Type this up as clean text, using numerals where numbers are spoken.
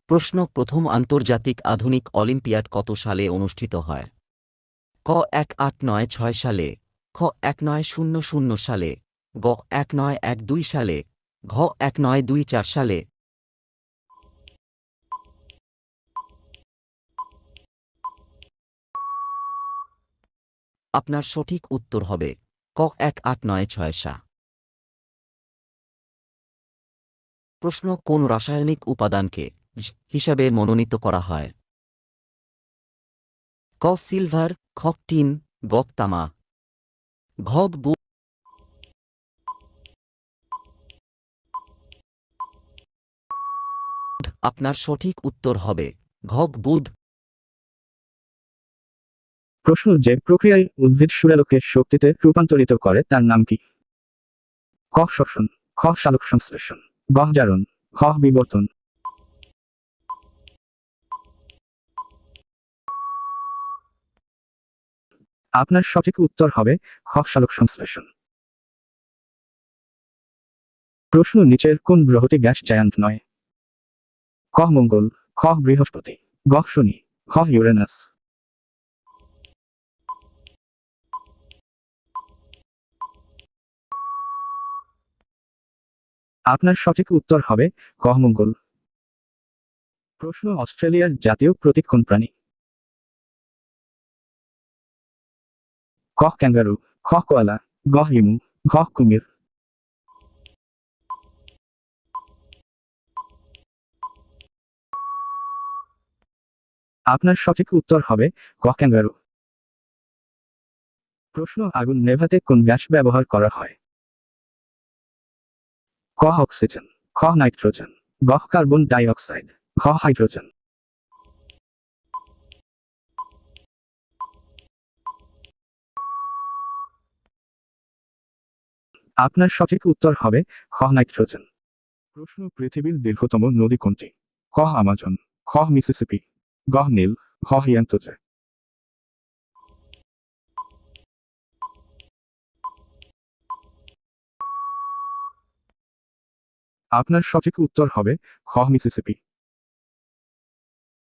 প্রশ্ন: প্রথম আন্তর্জাতিক আধুনিক অলিম্পিয়াড কত সালে অনুষ্ঠিত হয়? ক 1896 সালে, খ 1900 সালে, গ 1912 সালে, ঘ 1924 সালে। আপনার সঠিক উত্তর হবে ক 1896 সা। প্রশ্ন: কোন রাসায়নিক উপাদানকে হিসাবে মনোনীত করা হয়? ক সিলভার, খ টিন, গ তামা, ঘ বুধ। আপনার সঠিক উত্তর হবে ঘ বুধ। প্রশ্ন: যে প্রক্রিয়ায় উদ্ভিদ সূর্যালোককে শক্তিতে রূপান্তরিত করে তার নাম কি? ক শ্বসন, খ সালোকসংশ্লেষণ, গ জারণ, খ বিবর্তন। আপনার সঠিক উত্তর হবে খ সালোকসংশ্লেষণ। প্রশ্ন: নিচের কোন গ্রহটি গ্যাস জায়ান্ট নয়? ক মঙ্গল, খ বৃহস্পতি, গ শনি, খ ইউরেনাস। আপনার সঠিক উত্তর হবে ক মঙ্গল। প্রশ্ন: অস্ট্রেলিয়ার জাতীয় প্রতীক কোন প্রাণী? ক ক্যাঙ্গারু, খ কোয়ালা, গ ইমু, ঘ কুমির। আপনার সঠিক উত্তর হবে ক ক্যাঙ্গারু। প্রশ্ন: আগুন নেভাতে কোন গ্যাস ব্যবহার করা হয়? ক অক্সিজেন, খ নাইট্রোজেন, গ কার্বন ডাই অক্সাইড, ঘ হাইড্রোজেন। আপনার সঠিক উত্তর হবে খ নাইট্রোজেন। প্রশ্ন: পৃথিবীর দীর্ঘতম নদী কোনটি? ক আমাজন, খ মিসিসিপি, গ নীল, ঘ ইয়াংতজে। আপনার সঠিক উত্তর হবে খ মিসিসিপি।